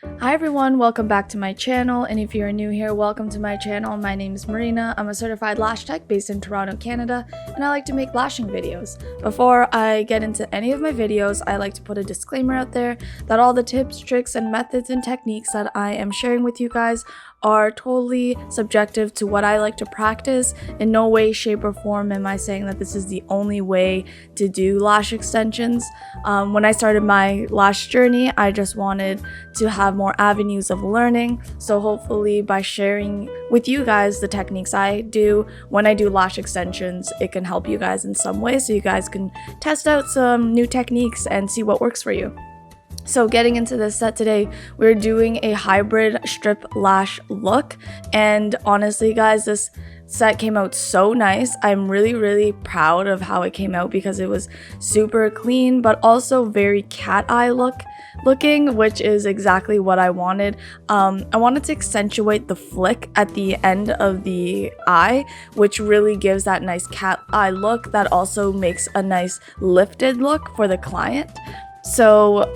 Hi everyone, welcome back to my channel, and if you're new here, welcome to my channel. My name is Marina. I'm a certified lash tech based in Toronto, Canada, and I like to make lashing videos. Before I get into any of my videos, I like to put a disclaimer out there that all the tips, tricks, and methods and techniques that I am sharing with you guys are totally subjective to what I like to practice. In no way, shape, or form am I saying that this is the only way to do lash extensions. When I started my lash journey, I just wanted to have more avenues of learning. So hopefully by sharing with you guys the techniques I do when I do lash extensions, it can help you guys in some way so you guys can test out some new techniques and see what works for you. So getting into this set today, we're doing a hybrid strip lash look, and honestly guys, this set came out so nice. I'm really proud of how it came out because it was super clean but also very cat eye looking, which is exactly what I wanted. I wanted to accentuate the flick at the end of the eye, which really gives that nice cat eye look that also makes a nice lifted look for the client. So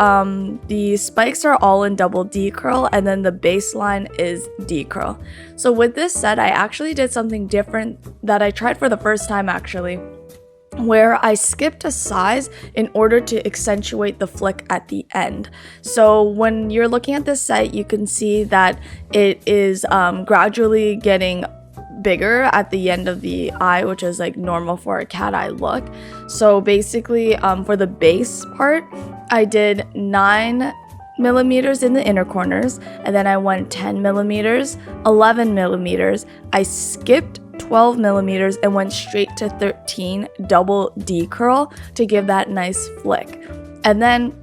the spikes are all in double D curl, and then the baseline is D curl. So with this set, I actually did something different that I tried for the first time actually, where I skipped a size in order to accentuate the flick at the end. So when you're looking at this set, you can see that it is gradually getting bigger at the end of the eye, which is like normal for a cat eye look. So basically for the base part, I did 9 millimeters in the inner corners, and then I went 10 millimeters, 11 millimeters. I skipped 12 millimeters and went straight to 13 double D curl to give that nice flick. And then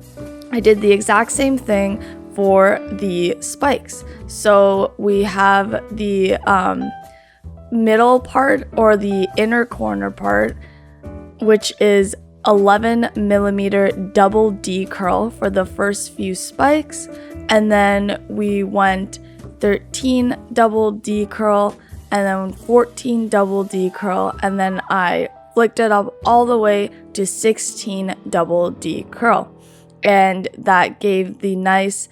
I did the exact same thing for the spikes. So we have the middle part, or the inner corner part, which is 11 millimeter double D curl for the first few spikes, and then we went 13 double D curl, and then 14 double D curl, and then I flicked it up all the way to 16 double D curl, and that gave the nice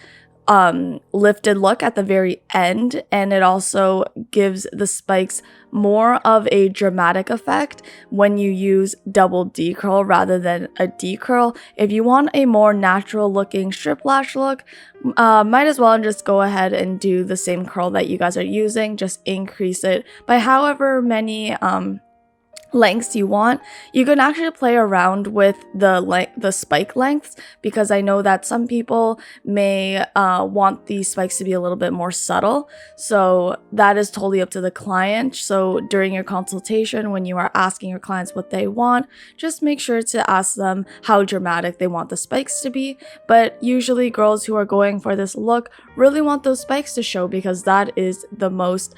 lifted look at the very end, and it also gives the spikes more of a dramatic effect when you use double D curl rather than a D curl. If you want a more natural looking strip lash look, might as well just go ahead and do the same curl that you guys are using, just increase it by however many lengths you want. You can actually play around with the spike lengths, because I know that some people may want these spikes to be a little bit more subtle, so that is totally up to the client. So during your consultation, when you are asking your clients what they want, just make sure to ask them how dramatic they want the spikes to be. But usually girls who are going for this look really want those spikes to show, because that is the most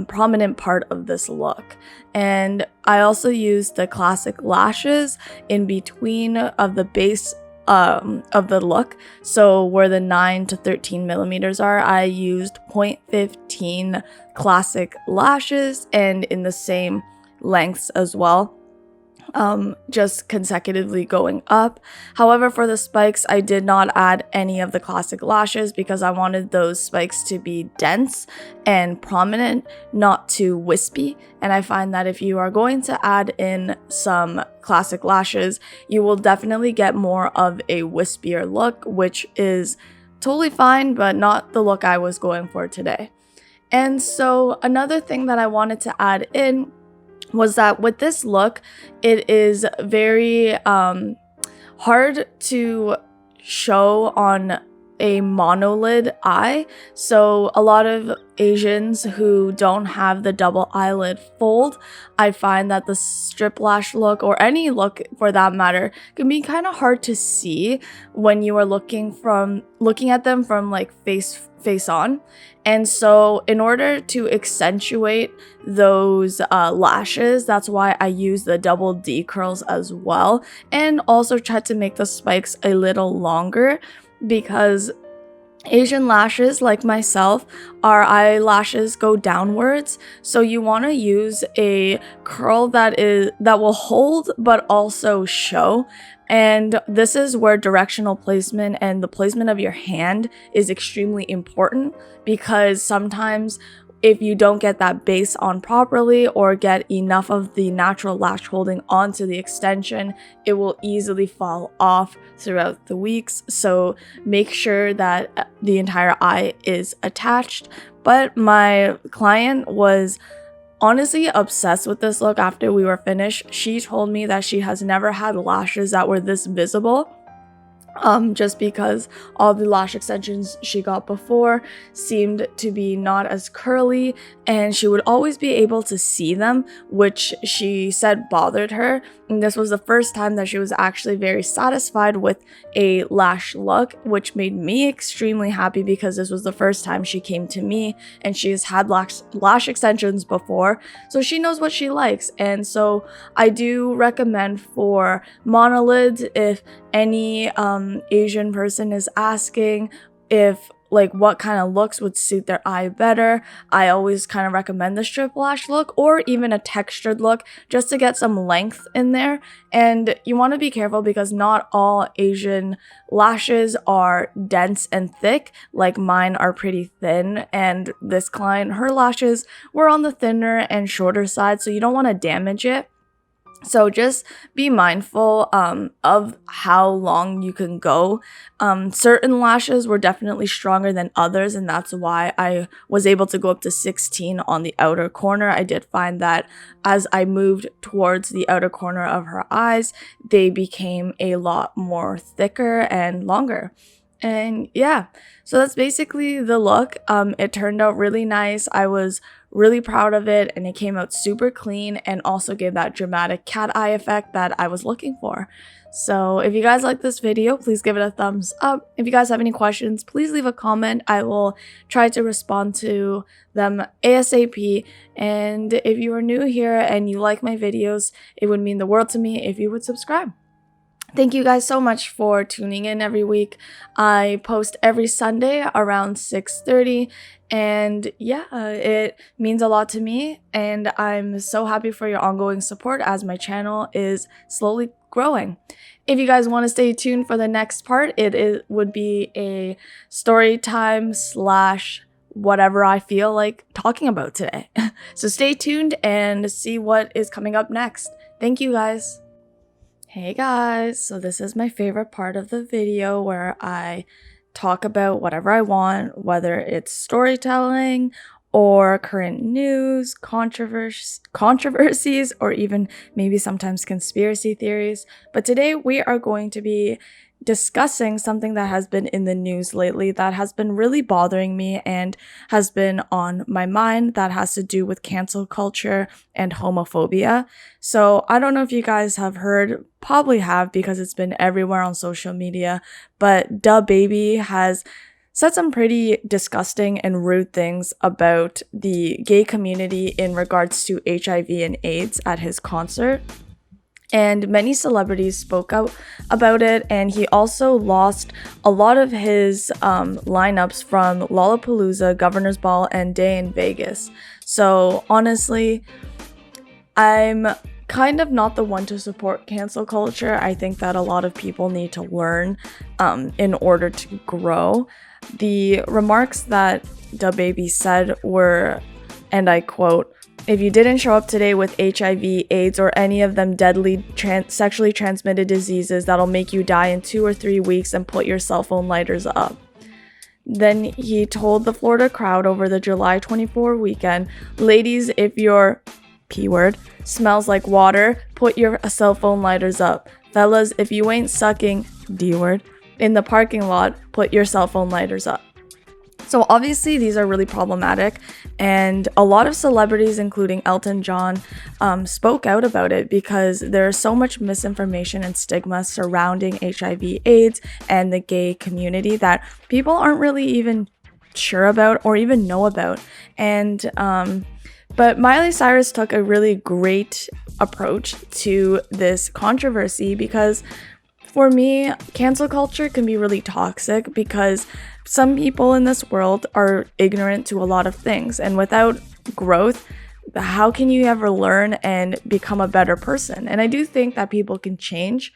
prominent part of this look. And I also used the classic lashes in between of the base of the look. So where the 9 to 13 millimeters are, I used 0.15 classic lashes, and in the same lengths as well, just consecutively going up. However, for the spikes, I did not add any of the classic lashes because I wanted those spikes to be dense and prominent, not too wispy. And I find that if you are going to add in some classic lashes, you will definitely get more of a wispier look, which is totally fine, but not the look I was going for today. And so another thing that I wanted to add in was that with this look, it is very hard to show on a monolid eye. So a lot of Asians who don't have the double eyelid fold, I find that the strip lash look, or any look for that matter, can be kind of hard to see when you are looking at them from like face on. And so in order to accentuate those lashes, that's why I use the double D curls as well, and also try to make the spikes a little longer, because Asian lashes, like myself, our eyelashes go downwards, so you want to use a curl that will hold but also show. And this is where directional placement and the placement of your hand is extremely important, because sometimes if you don't get that base on properly or get enough of the natural lash holding onto the extension, it will easily fall off throughout the weeks. So make sure that the entire eye is attached. But my client was honestly obsessed with this look after we were finished. She told me that she has never had lashes that were this visible. Just because all the lash extensions she got before seemed to be not as curly, and she would always be able to see them, which she said bothered her. And this was the first time that she was actually very satisfied with a lash look, which made me extremely happy, because this was the first time she came to me, and she has had lash extensions before, so she knows what she likes. And so I do recommend for monolids, if any Asian person is asking if like what kind of looks would suit their eye better, I always kind of recommend the strip lash look, or even a textured look, just to get some length in there. And you want to be careful, because not all Asian lashes are dense and thick. Like mine are pretty thin, and this client, her lashes were on the thinner and shorter side, so you don't want to damage it. So just be mindful of how long you can go. Certain lashes were definitely stronger than others, and that's why I was able to go up to 16 on the outer corner. I did find that as I moved towards the outer corner of her eyes, they became a lot more thicker and longer. And yeah, so that's basically the look. It turned out really nice. I was really proud of it, and it came out super clean and also gave that dramatic cat eye effect that I was looking for. So if you guys like this video, please give it a thumbs up. If you guys have any questions, please leave a comment. I will try to respond to them ASAP. And if you are new here and you like my videos, it would mean the world to me if you would subscribe. Thank you guys so much for tuning in every week. I post every Sunday around 6:30, and yeah, it means a lot to me, and I'm so happy for your ongoing support as my channel is slowly growing. If you guys want to stay tuned for the next part, it would be a story time / whatever I feel like talking about today. So stay tuned and see what is coming up next. Thank you guys. Hey guys, so this is my favorite part of the video, where I talk about whatever I want, whether it's storytelling or current news, controversies, or even maybe sometimes conspiracy theories. But today we are going to be discussing something that has been in the news lately that has been really bothering me and has been on my mind, that has to do with cancel culture and homophobia. So I don't know if you guys have heard, probably have, because it's been everywhere on social media, but Dababy has said some pretty disgusting and rude things about the gay community in regards to HIV and AIDS at his concert. And many celebrities spoke out about it, and he also lost a lot of his lineups from Lollapalooza, Governor's Ball, and Day in Vegas. So honestly, I'm kind of not the one to support cancel culture. I think that a lot of people need to learn in order to grow. The remarks that Dababy said were, and I quote, "If you didn't show up today with HIV, AIDS, or any of them deadly sexually transmitted diseases that'll make you die in 2 or 3 weeks, and put your cell phone lighters up." Then he told the Florida crowd over the July 24 weekend, "Ladies, if your P word smells like water, put your cell phone lighters up. Fellas, if you ain't sucking D word in the parking lot, put your cell phone lighters up." So obviously these are really problematic, and a lot of celebrities, including Elton John, spoke out about it, because there's so much misinformation and stigma surrounding HIV, AIDS, and the gay community that people aren't really even sure about or even know about. And but Miley Cyrus took a really great approach to this controversy, because for me, cancel culture can be really toxic, because some people in this world are ignorant to a lot of things, and without growth, how can you ever learn and become a better person? And I do think that people can change,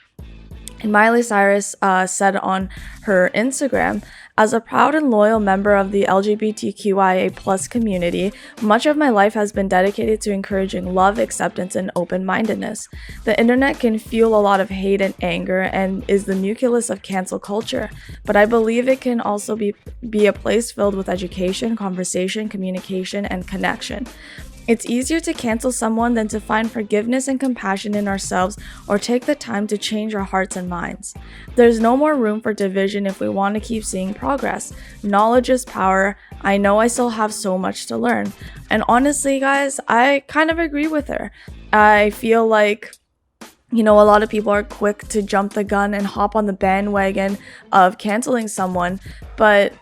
And Miley Cyrus said on her Instagram, as a proud and loyal member of the LGBTQIA plus community, much of my life has been dedicated to encouraging love, acceptance, and open-mindedness. The internet can fuel a lot of hate and anger and is the nucleus of cancel culture, but I believe it can also be a place filled with education, conversation, communication, and connection. It's easier to cancel someone than to find forgiveness and compassion in ourselves or take the time to change our hearts and minds. There's no more room for division if we want to keep seeing progress. Knowledge is power. I know I still have so much to learn. And honestly, guys, I kind of agree with her. I feel like a lot of people are quick to jump the gun and hop on the bandwagon of canceling someone, but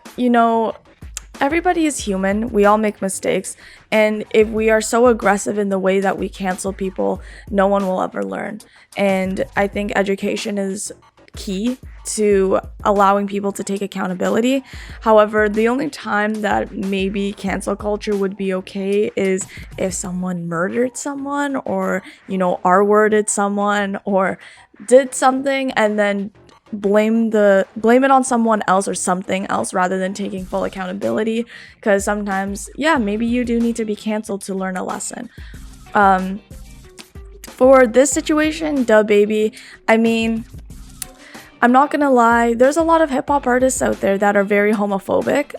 everybody is human. We all make mistakes. And if we are so aggressive in the way that we cancel people, no one will ever learn. And I think education is key to allowing people to take accountability. However, the only time that maybe cancel culture would be okay is if someone murdered someone or, R-worded someone or did something and then blame it on someone else or something else rather than taking full accountability, because sometimes maybe you do need to be canceled to learn a lesson. For this situation, Dababy, I'm not gonna lie, there's a lot of hip-hop artists out there that are very homophobic.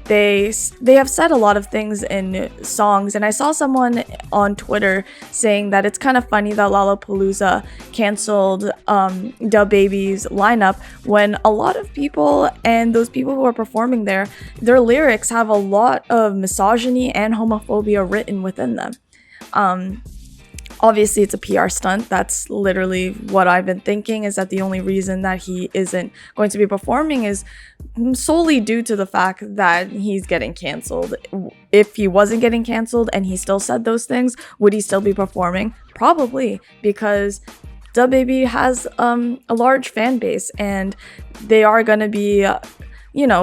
They have said a lot of things in songs, and I saw someone on Twitter saying that it's kind of funny that Lollapalooza canceled Dababy's lineup when a lot of people and those people who are performing there, their lyrics have a lot of misogyny and homophobia written within them. Obviously, it's a PR stunt. That's literally what I've been thinking, is that the only reason that he isn't going to be performing is solely due to the fact that he's getting canceled. If he wasn't getting canceled and he still said those things, would he still be performing? Probably, because Dababy has a large fan base and they are going to be,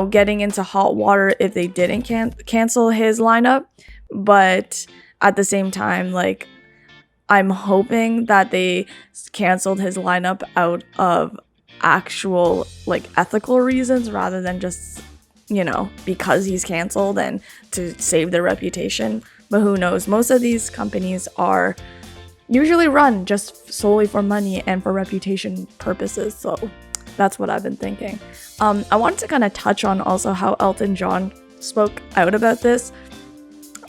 getting into hot water if they didn't cancel his lineup. But at the same time, I'm hoping that they canceled his lineup out of actual ethical reasons rather than just because he's canceled and to save their reputation. But who knows, most of these companies are usually run just solely for money and for reputation purposes, so that's what I've been thinking. I wanted to kind of touch on also how Elton John spoke out about this.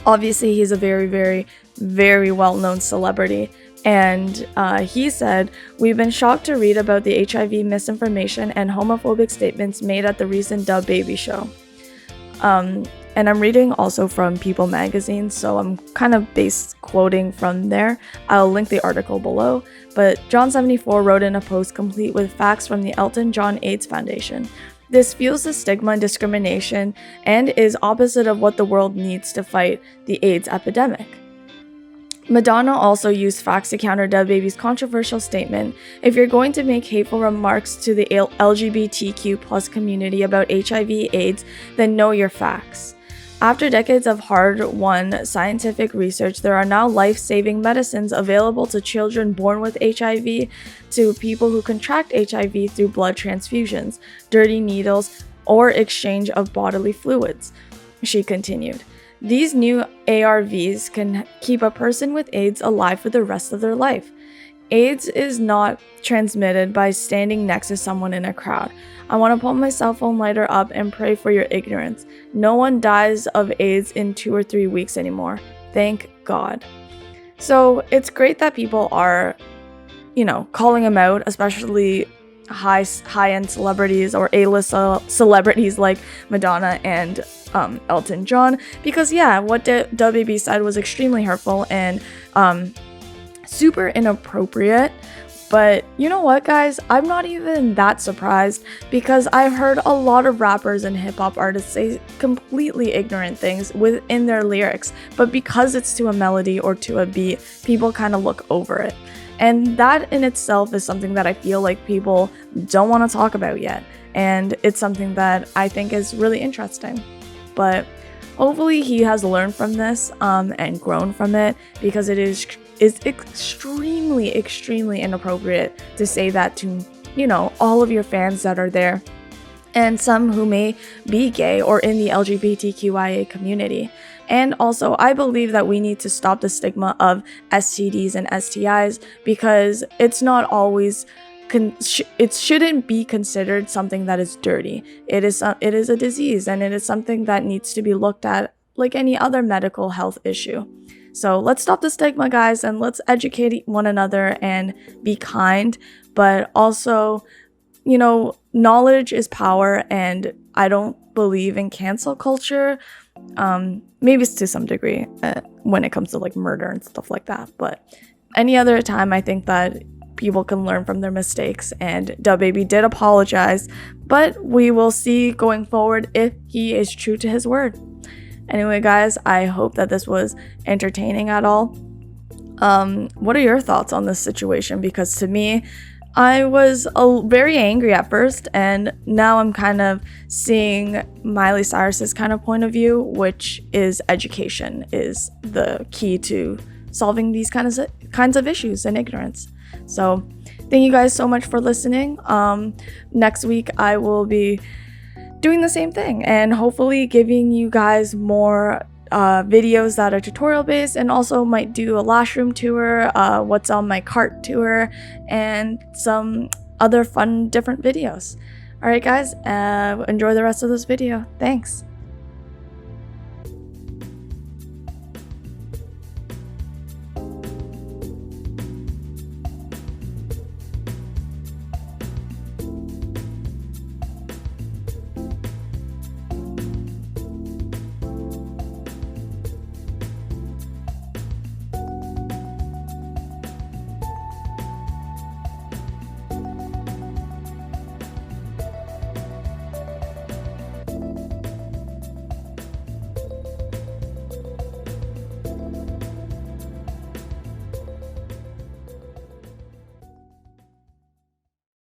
Obviously, he's a very, very, very well-known celebrity, and he said, "We've been shocked to read about the HIV misinformation and homophobic statements made at the recent Dababy show." And I'm reading also from People magazine, so I'm kind of quoting from there. I'll link the article below, but John74 wrote in a post complete with facts from the Elton John AIDS Foundation. This fuels the stigma and discrimination and is opposite of what the world needs to fight the AIDS epidemic. Madonna also used facts to counter Dababy's controversial statement. If you're going to make hateful remarks to the LGBTQ+ community about HIV/AIDS, then know your facts. After decades of hard-won scientific research, there are now life-saving medicines available to children born with HIV, to people who contract HIV through blood transfusions, dirty needles, or exchange of bodily fluids. She continued, "These new ARVs can keep a person with AIDS alive for the rest of their life. AIDS is not transmitted by standing next to someone in a crowd. I want to pull my cell phone lighter up and pray for your ignorance. No one dies of AIDS in 2 or 3 weeks anymore. Thank God." So it's great that people are, calling him out, especially high-end celebrities or A-list celebrities like Madonna and Elton John, because what Dababy said was extremely hurtful and super inappropriate. But you know what, guys? I'm not even that surprised, because I've heard a lot of rappers and hip-hop artists say completely ignorant things within their lyrics, but because it's to a melody or to a beat, people kind of look over it. And that in itself is something that I feel like people don't want to talk about yet. And it's something that I think is really interesting. But hopefully he has learned from this and grown from it, because it is extremely, extremely inappropriate to say that to you know, all of your fans that are there, and some who may be gay or in the LGBTQIA community. And also, I believe that we need to stop the stigma of STDs and STIs, because it's not always it shouldn't be considered something that is dirty. It is a disease, and it is something that needs to be looked at like any other medical health issue. So let's stop the stigma, guys, and let's educate one another and be kind. But also, you know, knowledge is power, and I don't believe in cancel culture. Maybe it's to some degree when it comes to like murder and stuff like that. But any other time, I think that people can learn from their mistakes, and Dababy did apologize, but we will see going forward if he is true to his word. Anyway, guys, I hope that this was entertaining at all. What are your thoughts on this situation? Because to me, I was very angry at first, and now I'm kind of seeing Miley Cyrus's kind of point of view, which is education is the key to solving these kinds of issues and ignorance. So thank you guys so much for listening. Next week I will be doing the same thing, and hopefully giving you guys more videos that are tutorial based, and also might do a lash room tour, what's on my cart tour, and some other fun different videos. Alright guys, enjoy the rest of this video. Thanks.